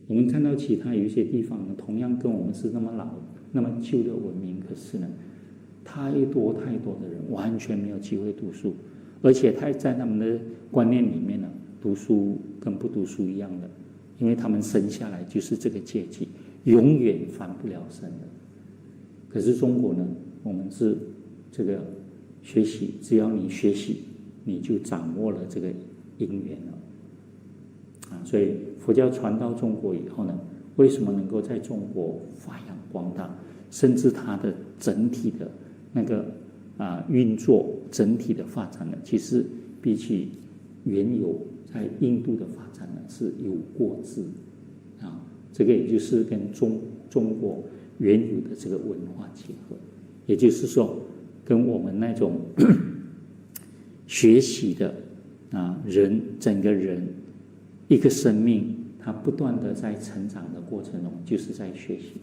我们看到其他有一些地方呢，同样跟我们是那么老、那么旧的文明，可是呢，太多的人完全没有机会读书，而且在他们的观念里面呢，读书跟不读书一样的，因为他们生下来就是这个阶级，永远翻不了身的。可是中国呢，我们是这个学习，只要你学习，你就掌握了这个因缘了。所以佛教传到中国以后呢，为什么能够在中国发扬光大，甚至它的整体的那个运作、整体的发展呢，其实比起原有在印度的发展呢是有过之这个也就是跟中国原有的这个文化结合，也就是说，跟我们那种学习的人整个人。一个生命，它不断的在成长的过程中，就是在学习。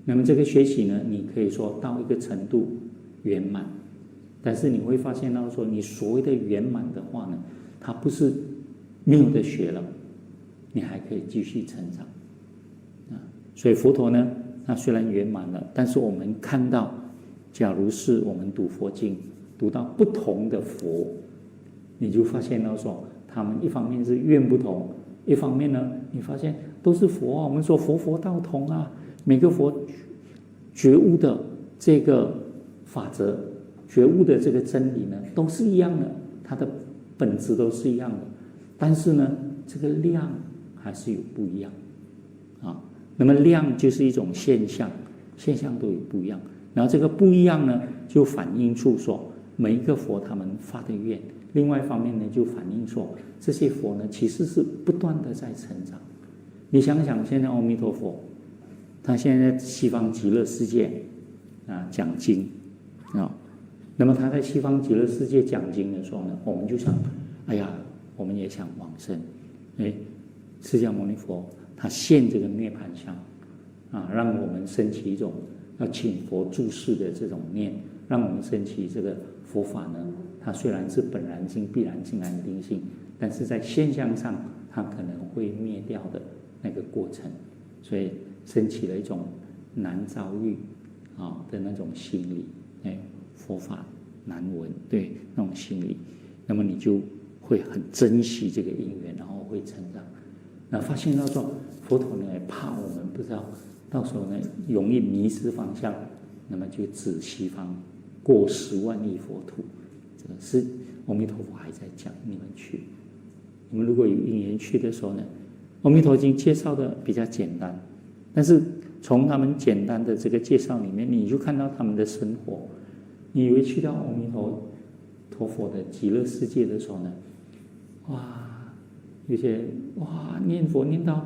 那么这个学习呢，你可以说到一个程度圆满，但是你会发现到说，你所谓的圆满的话呢，它不是没有的学了，你还可以继续成长所以佛陀呢，他虽然圆满了，但是我们看到，假如是我们读佛经，读到不同的佛，你就发现到说。他们一方面是愿不同，一方面呢，你发现都是佛我们说佛道同每个佛觉悟的这个法则，觉悟的这个真理呢，都是一样的，它的本质都是一样的，但是呢，这个量还是有不一样那么量就是一种现象，现象都有不一样，然后这个不一样呢，就反映出说每一个佛他们发的愿。另外一方面呢，就反映说这些佛呢，其实是不断的在成长。你想想，现在阿弥陀佛，他现在在西方极乐世界讲经那么他在西方极乐世界讲经的时候呢，我们就想，哎呀，我们也想往生。释迦牟尼佛他现这个涅槃相让我们升起一种要请佛注释的这种念，让我们升起这个佛法呢。它虽然是本然性、必然性、安定性，但是在现象上，它可能会灭掉的那个过程，所以升起了一种难遭遇的那种心理，佛法难闻，对那种心理，那么你就会很珍惜这个因缘，然后会成长。那发现到说，佛陀呢怕我们不知道，到时候呢容易迷失方向，那么就指西方过10万亿佛土。是阿弥陀佛还在讲，你们去，你们如果有因缘去的时候呢，阿弥陀经介绍的比较简单，但是从他们简单的这个介绍里面，你就看到他们的生活。你以为去到阿弥陀佛的极乐世界的时候呢，有些念佛念到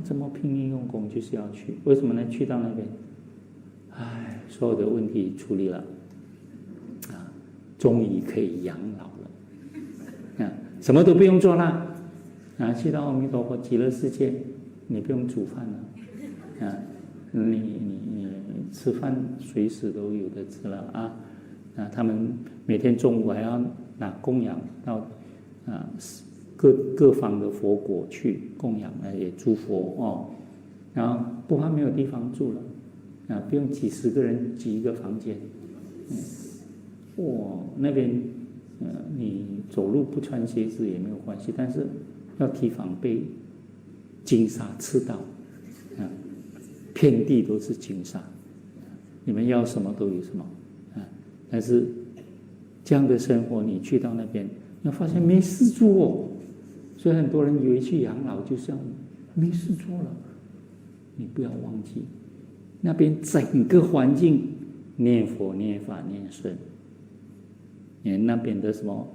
这么拼命用功，就是要去，为什么呢？去到那边，所有的问题处理了。终于可以养老了什么都不用做了去到阿弥陀佛极乐世界，你不用煮饭了你吃饭随时都有的吃了他们每天中午还要拿供养到各方的佛国去供养也诸佛然后不怕没有地方住了不用几10个人挤一个房间那边你走路不穿鞋子也没有关系，但是要提防被金沙刺到遍地都是金沙，你们要什么都有什么但是这样的生活你去到那边，你发现没事做所以很多人以为去养老就这样，没事做了。你不要忘记，那边整个环境念佛、念法、念僧。那边的什么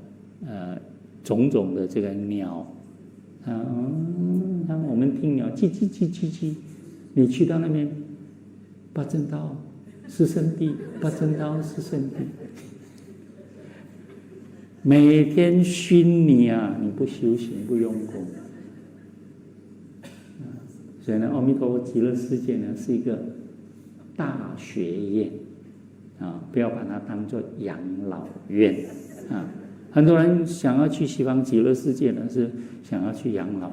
种种的这个鸟我们听鸟叽叽叽叽叽，你去到那边八正道是圣地，八正道是圣地，每天熏你你不修行不用功所以呢，阿弥陀佛极乐世界呢是一个大学院不要把它当作养老院很多人想要去西方极乐世界呢，是想要去养老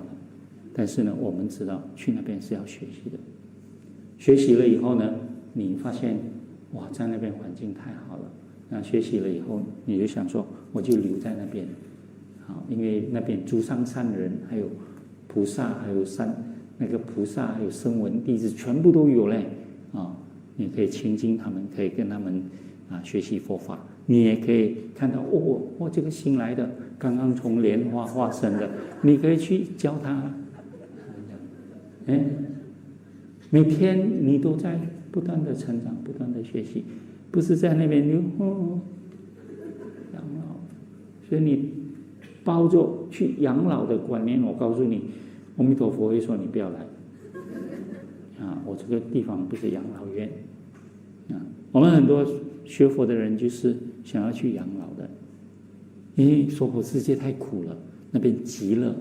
但是呢，我们知道去那边是要学习的。学习了以后呢，你发现哇，在那边环境太好了。那学习了以后，你就想说，我就留在那边，好，因为那边诸上善人，还有菩萨，还有那个菩萨，还有声闻弟子，全部都有嘞啊！你可以亲近他们，可以跟他们学习佛法。你也可以看到这个新来的，刚刚从莲花化身的，你可以去教他。每天你都在不断的成长，不断的学习，不是在那边就养老。所以你抱着去养老的观念，我告诉你，阿弥陀佛会说你不要来我这个地方不是养老院我们很多学佛的人就是想要去养老的，因为娑婆世界太苦了，那边极乐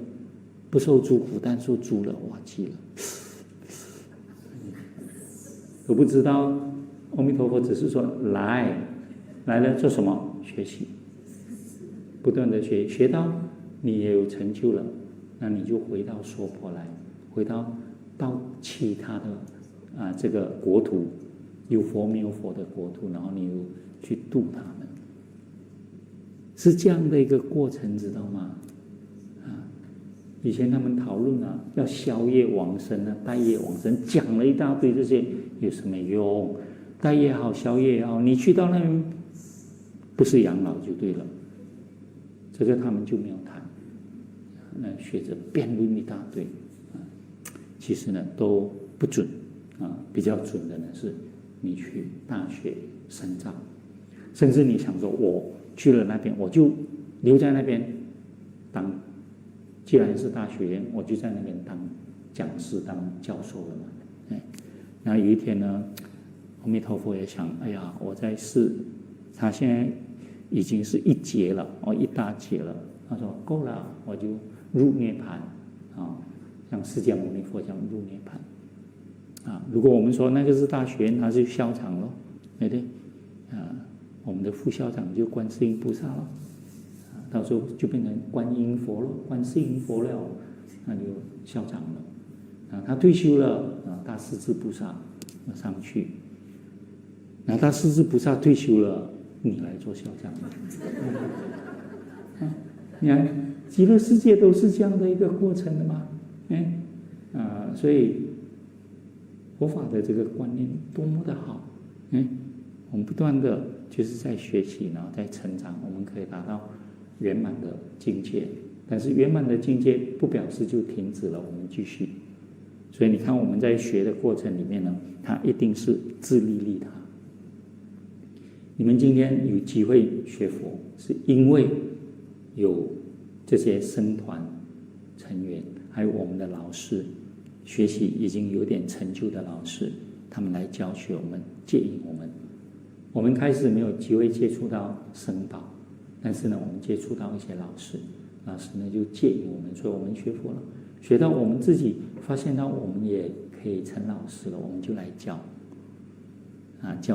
不受诸苦，但受诸乐，哇，极乐。我不知道阿弥陀佛只是说来了做什么？学习，不断的学到你也有成就了，那你就回到娑婆来，回到其他的这个国土，有佛没有佛的国土，然后你又去度他们，是这样的一个过程，知道吗？以前他们讨论要消业往生待业往生，讲了一大堆这些有什么用？待业好，消业也好，你去到那边不是养老就对了。这个他们就没有谈，那学者辩论一大堆其实呢都不准比较准的呢是你去大学深造，甚至你想说我去了那边，我就留在那边当。既然是大学院，我就在那边当讲师、当教授了嘛。然后有一天呢，阿弥陀佛也想，哎呀，我在他现在已经是一劫了，一大劫了。他说够了，我就入涅盘像释迦牟尼佛讲入涅盘如果我们说那个是大学院，他是校长咯，对不对？我们的副校长就观世音菩萨了。到时候就变成观音佛了，观世音佛了，那就校长了。他退休了大势至菩萨上去。大势至菩萨退休了，你来做校长你看极乐世界都是这样的一个过程的嘛。所以佛法的这个观念多么的好。我们不断的就是在学习，然后在成长，我们可以达到圆满的境界，但是圆满的境界不表示就停止了，我们继续。所以你看我们在学的过程里面呢，它一定是自利利他。你们今天有机会学佛，是因为有这些僧团成员，还有我们的老师，学习已经有点成就的老师，他们来教学我们，接引我们。我们开始没有机会接触到僧宝，但是呢，我们接触到一些老师呢就接引我们，所以我们学佛了，学到我们自己发现到我们也可以成老师了，我们就来教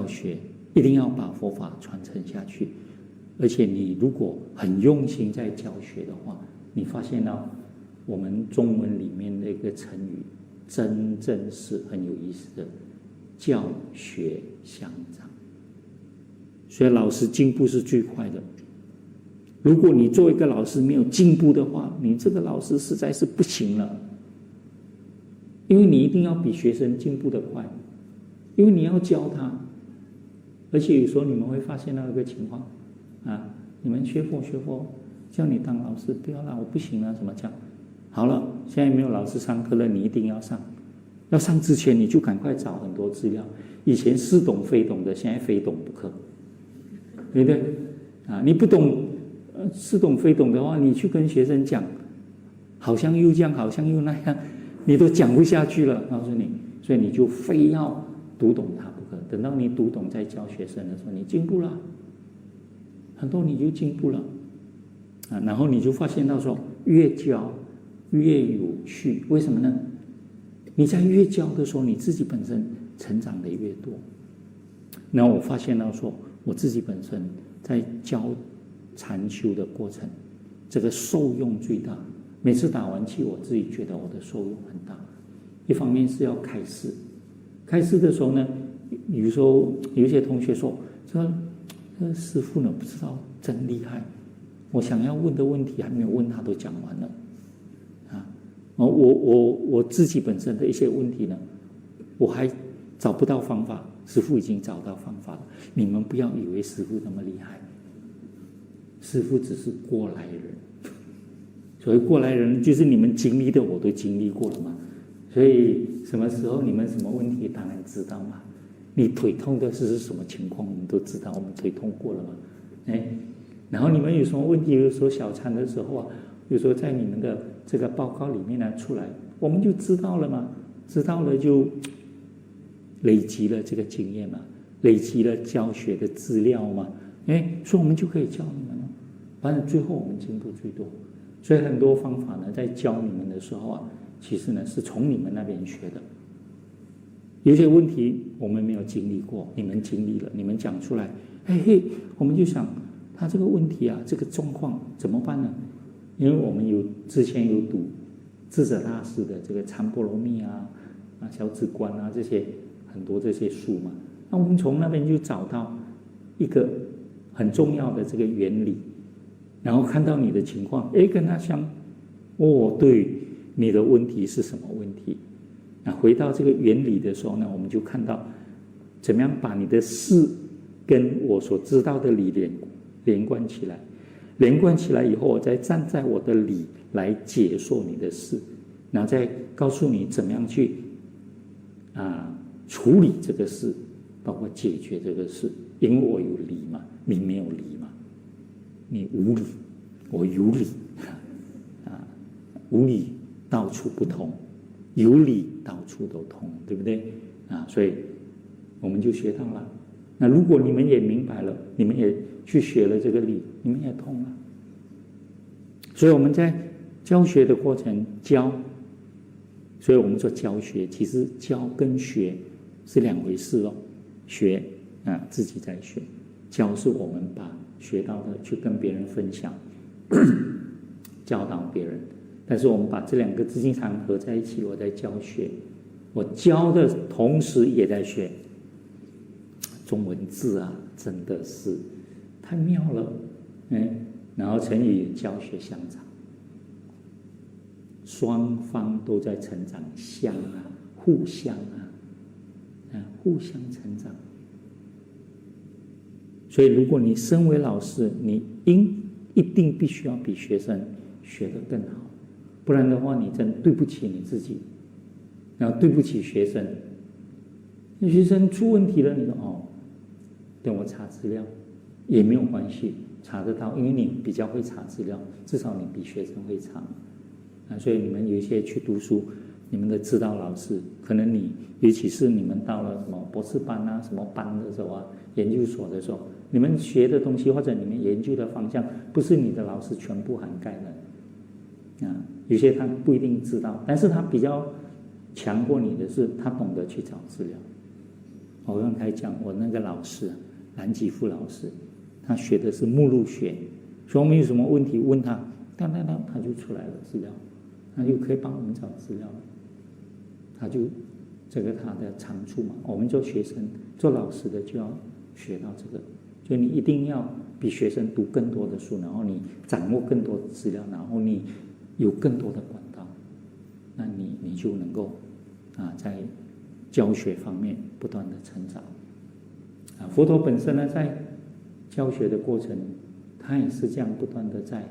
学，一定要把佛法传承下去。而且你如果很用心在教学的话，你发现到我们中文里面的一个成语，真正是很有意思的，教学相长。所以老师进步是最快的。如果你做一个老师没有进步的话，你这个老师实在是不行了。因为你一定要比学生进步的快，因为你要教他。而且有时候你们会发现到一个情况你们学佛叫你当老师，不要啦，我不行了，怎么讲？好了，现在没有老师上课了，你一定要上。要上之前你就赶快找很多资料，以前似懂非懂的，现在非懂不可，对不对？你不懂似懂非懂的话，你去跟学生讲，好像又这样，好像又那样，你都讲不下去了，告诉你，所以你就非要读懂它不可。等到你读懂再教学生的时候，你进步了，很多你就进步了然后你就发现到说，越教越有趣，为什么呢？你在越教的时候，你自己本身成长的越多。然后我发现到说，我自己本身在教禅修的过程，这个受用最大，每次打完气，我自己觉得我的收入很大。一方面是要开示，开示的时候呢，有时候有些同学说：“这师父呢，不知道真厉害，我想要问的问题还没有问，他都讲完了。”啊，我自己本身的一些问题呢，我还找不到方法，师父已经找到方法了。你们不要以为师父那么厉害，师父只是过来人。所谓过来人，就是你们经历的我都经历过了嘛。所以什么时候你们什么问题，当然知道嘛。你腿痛的是什么情况，我们都知道，我们腿痛过了嘛。然后你们有什么问题，有时候小餐的时候啊，有时候在你们的这个报告里面呢出来，我们就知道了嘛。知道了就累积了这个经验嘛，累积了教学的资料嘛。所以我们就可以教你们了。反正最后我们进步最多。所以很多方法呢，在教你们的时候啊，其实呢是从你们那边学的。有些问题我们没有经历过，你们经历了，你们讲出来，我们就想他这个问题啊，这个状况怎么办呢？因为我们之前有读智者大师的这个禅波罗蜜啊、小止观啊这些很多这些书嘛，那我们从那边就找到一个很重要的这个原理。然后看到你的情况，跟他相，对，你的问题是什么问题？回到这个原理的时候呢，我们就看到怎么样把你的事跟我所知道的理连贯起来，连贯起来以后，我再站在我的理来解说你的事，然后再告诉你怎么样去处理这个事，包括解决这个事，因为我有理嘛，你没有理嘛。你无理，我有理，无理到处不通，有理到处都通，对不对？所以我们就学到了。那如果你们也明白了，你们也去学了这个理，你们也通了。所以我们在教学的过程教，所以我们说教学，其实教跟学是两回事哦。学自己在学，教是我们把学到的去跟别人分享，教导别人。但是我们把这两个字经常合在一起，我在教学，我教的同时也在学。中文字啊，真的是太妙了，然后成语教学相长，双方都在成长，互相互相成长。所以如果你身为老师，你一定必须要比学生学得更好，不然的话你真对不起你自己，然后对不起学生。学生出问题了，你说等我查资料也没有关系，查得到，因为你比较会查资料，至少你比学生会查。所以你们有一些去读书，你们的指导老师，可能尤其是你们到了什么博士班啊、什么班的时候啊、研究所的时候，你们学的东西或者你们研究的方向，不是你的老师全部涵盖的。有些他不一定知道，但是他比较强过你的是，他懂得去找资料。我刚才讲，我那个老师蓝吉富老师，他学的是目录学，所以我们有什么问题问他，他就出来了资料，他就可以帮我们找资料了。他就这个他的长处嘛，我们做学生做老师的就要学到这个，就你一定要比学生读更多的书，然后你掌握更多的资料，然后你有更多的管道，那你就能够在教学方面不断的成长。佛陀本身呢，在教学的过程，他也是这样不断的在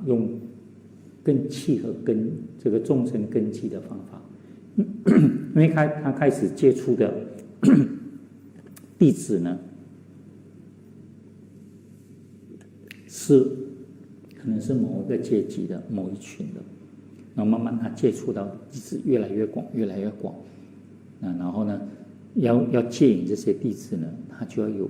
用更契合跟这个众生根基的方法。因为他开始接触的弟子呢，是可能是某一个阶级的某一群的，然后慢慢他接触到弟子越来越广，越来越广。然后呢，要接引这些弟子呢，他就要有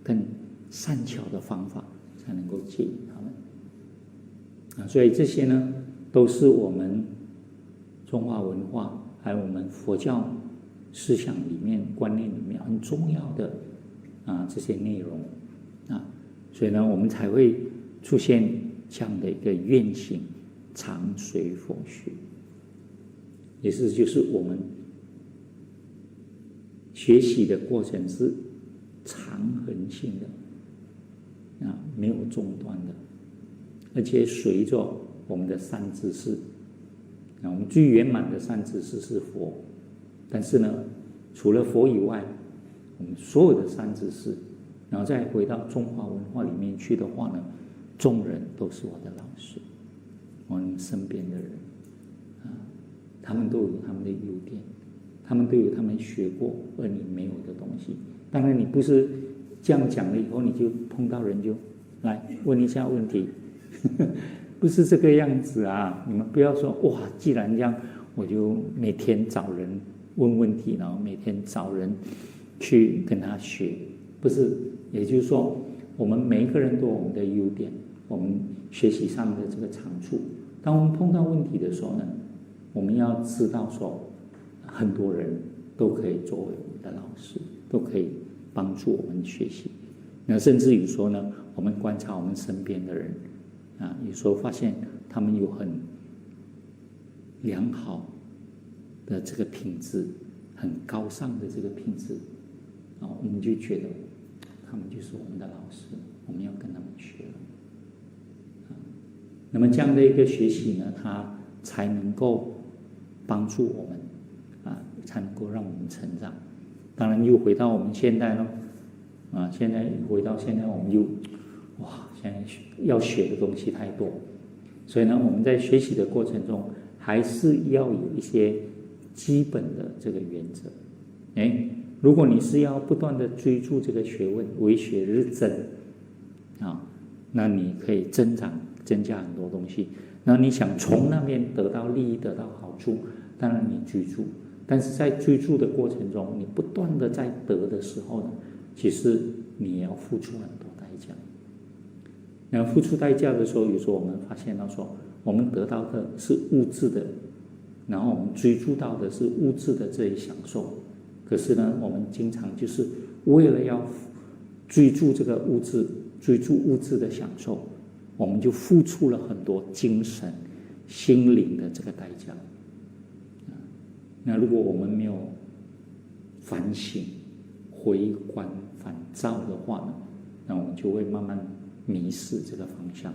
更善巧的方法才能够接引他们。所以这些呢，都是我们中华文化还有我们佛教思想里面、观念里面很重要的这些内容所以呢，我们才会出现这样的一个愿行，常随佛学，也是就是我们学习的过程是长恒性的没有中断的，而且随着我们的善知识我们最圆满的善知识是佛，但是呢，除了佛以外，我们所有的善知识，然后再回到中华文化里面去的话呢，众人都是我的老师，我们身边的人他们都有他们的优点，他们都有他们学过而你没有的东西。当然你不是这样讲了以后你就碰到人就来问一下问题不是这个样子你们不要说哇，既然这样我就每天找人问问题，然后每天找人去跟他学，不是。也就是说我们每一个人都有我们的优点，我们学习上的这个长处，当我们碰到问题的时候呢，我们要知道说很多人都可以作为我们的老师，都可以帮助我们学习。那甚至于说呢，我们观察我们身边的人有时候发现他们有很良好的这个品质，很高尚的这个品质我们就觉得他们就是我们的老师，我们要跟他们学了那么这样的一个学习呢，它才能够帮助我们才能够让我们成长。当然又回到我们现在了现在回到现在我们就现在要学的东西太多，所以呢，我们在学习的过程中还是要有一些基本的这个原则。如果你是要不断的追逐这个学问，为学日增那你可以增加很多东西。那你想从那边得到利益，得到好处，当然你追逐，但是在追逐的过程中，你不断的在得的时候呢，其实你也要付出很多代价。然后付出代价的时候，有时候我们发现到说，我们得到的是物质的，然后我们追逐到的是物质的这一享受。可是呢，我们经常就是为了要追逐这个物质，追逐物质的享受，我们就付出了很多精神、心灵的这个代价。那如果我们没有反省、回观、反照的话呢，那我们就会慢慢迷失这个方向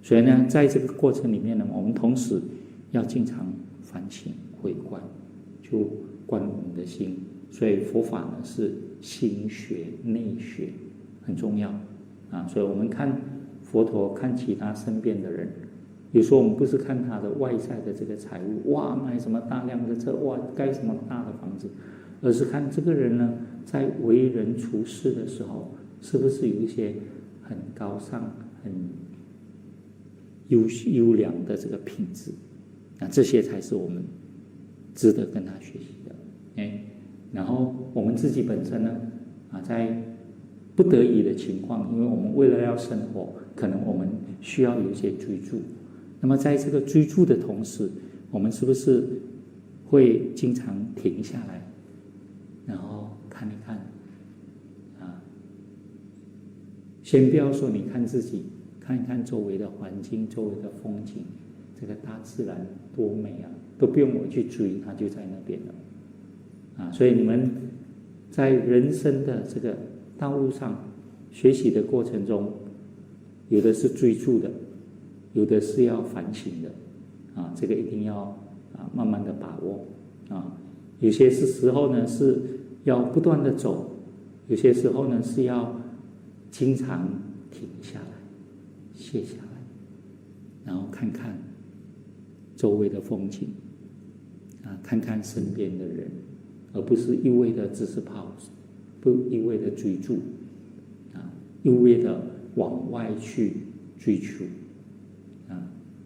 所以呢，在这个过程里面呢，我们同时要经常反省、回观，就观我们的心。所以佛法呢是心学、内学，很重要所以我们看佛陀，看其他身边的人，有时候我们不是看他的外在的这个财物，买什么大量的车，盖什么大的房子，而是看这个人呢，在为人处事的时候，是不是有一些很高尚、很优良的这个品质这些才是我们值得跟他学习的。然后我们自己本身呢在不得已的情况，因为我们为了要生活，可能我们需要有一些追逐。那么在这个追逐的同时，我们是不是会经常停下来，然后看一看先不要说你看自己，看一看周围的环境、周围的风景，这个大自然多美都不用我去追，它就在那边了所以你们在人生的这个道路上学习的过程中，有的是追逐的，有的是要反省的这个一定要慢慢的把握有些时候呢是要不断的走，有些时候呢是要经常停下来、歇下来，然后看看周围的风景看看身边的人，而不是一味的只是跑，不一味的追逐一味的往外去追求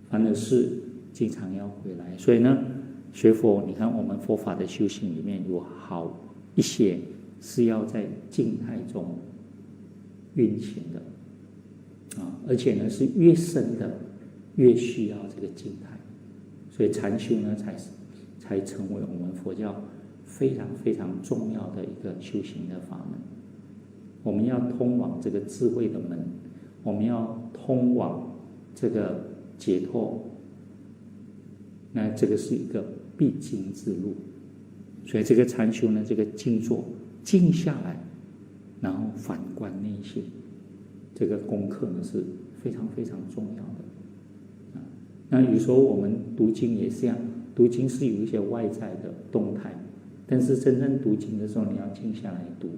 反而是经常要回来。所以呢，学佛，你看我们佛法的修行里面有好一些是要在静态中运行的而且呢是越深的越需要这个静态。所以禅修呢才成为我们佛教非常非常重要的一个修行的法门。我们要通往这个智慧的门，我们要通往这个解脱，那这个是一个必经之路。所以这个禅修呢，这个静坐，静下来，然后反观内心，这个功课呢是非常非常重要的。那有时候我们读经也是这样，读经是有一些外在的动态，但是真正读经的时候，你要静下来读。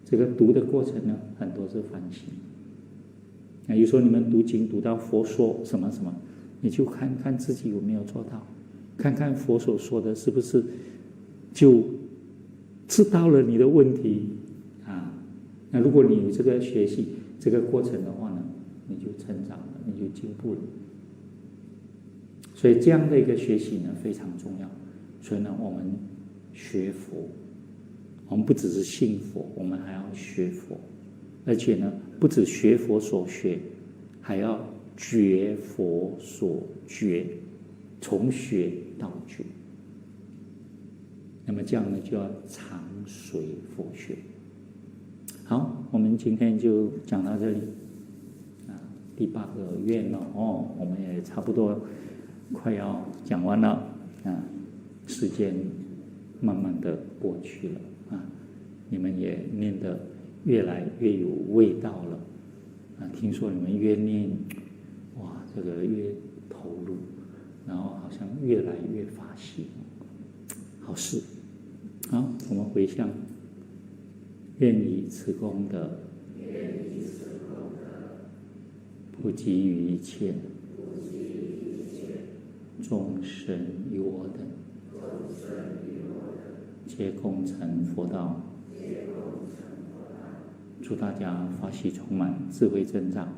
这个读的过程呢，很多是反省。那有时候你们读经读到佛说什么什么，你就看看自己有没有做到，看看佛所说的是不是就知道了你的问题啊。那如果你有这个学习这个过程的话呢，你就成长了，你就进步了。所以这样的一个学习呢非常重要。所以呢，我们学佛，我们不只是信佛，我们还要学佛，而且呢，不只学佛所学，还要觉佛所觉，从学到觉。那么这样呢，就要常随佛学。好，我们今天就讲到这里啊，第8个愿了哦，我们也差不多快要讲完了啊，时间慢慢的过去了啊，你们也念得越来越有味道了啊！听说你们越念，哇，这个越投入，然后好像越来越发心，好事。好，我们回向，愿以此功德，普及于一切众生于我等，皆共成佛道。祝大家法喜充满，智慧增长。